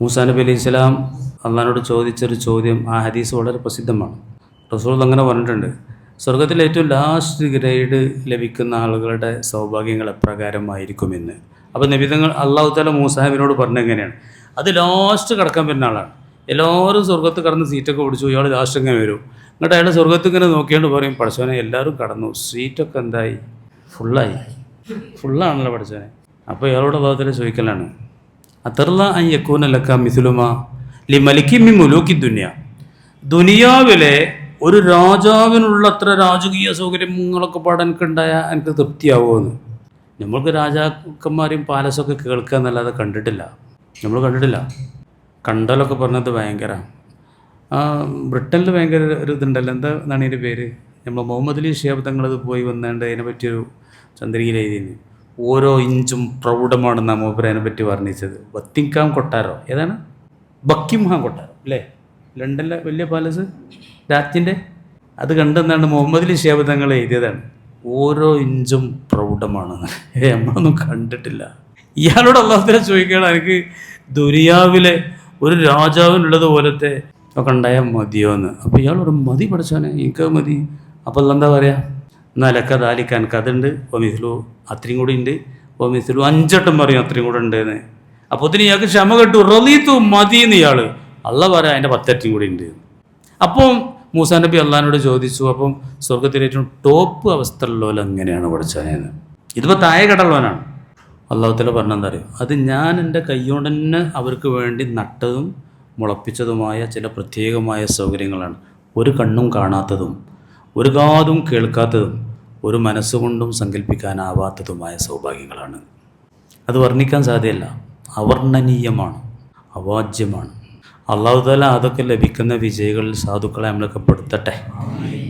മൂസാ നബി അലൈഹി സ്വലാം അള്ളാഹിനോട് ചോദിച്ചൊരു ചോദ്യം, ആ ഹദീസ് വളരെ പ്രസിദ്ധമാണ്. റസൂൽ അങ്ങനെ പറഞ്ഞിട്ടുണ്ട്, സ്വർഗത്തിൽ ഏറ്റവും ലാസ്റ്റ് ഗ്രേഡ് ലഭിക്കുന്ന ആളുകളുടെ സൗഭാഗ്യങ്ങൾ എപ്രകാരമായിരിക്കുമെന്ന്. അപ്പോൾ നബിതങ്ങൾ അള്ളാഹു തആല മൂസാ നബിയോട് പറഞ്ഞെങ്ങനെയാണ്, അത് ലാസ്റ്റ് കടക്കാൻ പറ്റുന്ന ആളാണ്. എല്ലാവരും സ്വർഗത്ത് കടന്ന് സീറ്റൊക്കെ പിടിച്ചു, ഇയാൾ ലാസ്റ്റ് ഇങ്ങനെ വരും. എന്നിട്ട് അയാൾ സ്വർഗത്ത് ഇങ്ങനെ നോക്കിയാണ്ട് പറയും, പഠിച്ചവനെ എല്ലാവരും കടന്നു, സീറ്റൊക്കെ എന്തായി, ഫുള്ളാണല്ലോ പഠിച്ചവനെ. അപ്പോൾ ഇയാളോട് അള്ളാഹു തആല ചോദിക്കലാണ്, അതർല അൻ യകൂന ലക മിസ്ലുമ ലിമലിക്കി മിൻ മുലൂക്കി ദുനിയ, ദുനിയാവിലെ ഒരു രാജാവിനുള്ള അത്ര രാജകീയ സൗകര്യങ്ങളൊക്കെ പാടാൻ എനിക്കുണ്ടായ എനിക്ക് തൃപ്തിയാവുമെന്ന്. നമ്മൾക്ക് രാജാക്കന്മാരെയും പാലസൊക്കെ കേൾക്കുക എന്നല്ലാതെ നമ്മൾ കണ്ടിട്ടില്ല. കണ്ടാലൊക്കെ പറഞ്ഞത് ഭയങ്കര, ബ്രിട്ടനിൽ ഭയങ്കര ഒരു ഇതുണ്ടല്ലോ, എന്താണ് ഇതിൻ്റെ പേര്, നമ്മൾ മുഹമ്മദ് അലി ശിഹാബ് തങ്ങളത് പോയി വന്നേണ്ട അതിനെ പറ്റിയൊരു ചന്ദ്രികയിൽ എഴുതിയിരുന്നു. ഓരോ ഇഞ്ചും പ്രൗഢമാണെന്നാണ് മൂപ്പര് അതിനെ പറ്റി വർണ്ണിച്ചത്. ബക്കിംഗ്ഹാം കൊട്ടാരോ ഏതാണ്, ബക്കിംഗ്ഹാം കൊട്ടാരം അല്ലേ, ലണ്ടനിലെ വലിയ പാലസ് രാജ്യത്തിൻ്റെ, അത് കണ്ടെന്നാണ് മുഹമ്മദ് അലി ശിഹാബ് തങ്ങൾ എഴുതിയതാണ്. ഓരോ ഇഞ്ചും പ്രൗഢമാണെന്ന്. നമ്മളൊന്നും കണ്ടിട്ടില്ല. ഇയാളോട് അല്ലാഹു തആല ചോദിക്കുകയാണ്, എനിക്ക് ദുനിയാവിലെ ഒരു രാജാവിനുള്ളത് പോലത്തെ ഒക്കെ ഉണ്ടായാൽ മതിയോ എന്ന്. അപ്പോൾ ഇയാൾ ഒരു മതി പഠിച്ചാനെ, എനിക്ക് മതി. അപ്പോൾ എന്താ പറയുക, എന്നാൽ ലക്ക ദാലിക എനിക്ക് അതുണ്ട്, ഒമിസ്ലു അത്രയും കൂടി ഉണ്ട്, ഒമിസ്ലു 5 വട്ടം പറയും അത്രയും കൂടെ ഉണ്ടെന്ന്. അപ്പോൾ ഒത്തിരി ഇയാൾക്ക് ക്ഷമ കെട്ടു, റളീതു മതി എന്ന് ഇയാൾ. അള്ളാഹ് പറയാം അതിൻ്റെ 10 ഇരട്ടിയും കൂടി ഉണ്ട്. അപ്പം മൂസാ നബി അള്ളാഹിനോട് ചോദിച്ചു, അപ്പം സ്വർഗത്തിലെ ഏറ്റവും ടോപ്പ് അവസ്ഥ ഉള്ളവർ എങ്ങനെയാണ് പഠിച്ചതെന്ന്. ഇതിപ്പോൾ താഴെ കടള്ളവനാണ്. അള്ളാഹു തആല പറഞ്ഞെന്താ അറിയോ, അത് ഞാൻ എൻ്റെ കൈകൊണ്ട് തന്നെ അവർക്ക് വേണ്ടി നട്ടതും മുളപ്പിച്ചതുമായ ചില പ്രത്യേകമായ സൗകര്യങ്ങളാണ്. ഒരു കണ്ണും കാണാത്തതും ഒരു കാതും കേൾക്കാത്തതും ഒരു മനസ്സുകൊണ്ടും സങ്കല്പിക്കാനാവാത്തതുമായ സൗഭാഗ്യങ്ങളാണ്. അത് വർണ്ണിക്കാൻ സാധ്യമല്ല, അവർണ്ണനീയമാണ്, അവാജ്യമാണ്. അള്ളാഹു തആല അതൊക്കെ ലഭിക്കുന്ന വിജയികളിൽ സാധുക്കളെ നമ്മളൊക്കെ പെടുത്തട്ടെ.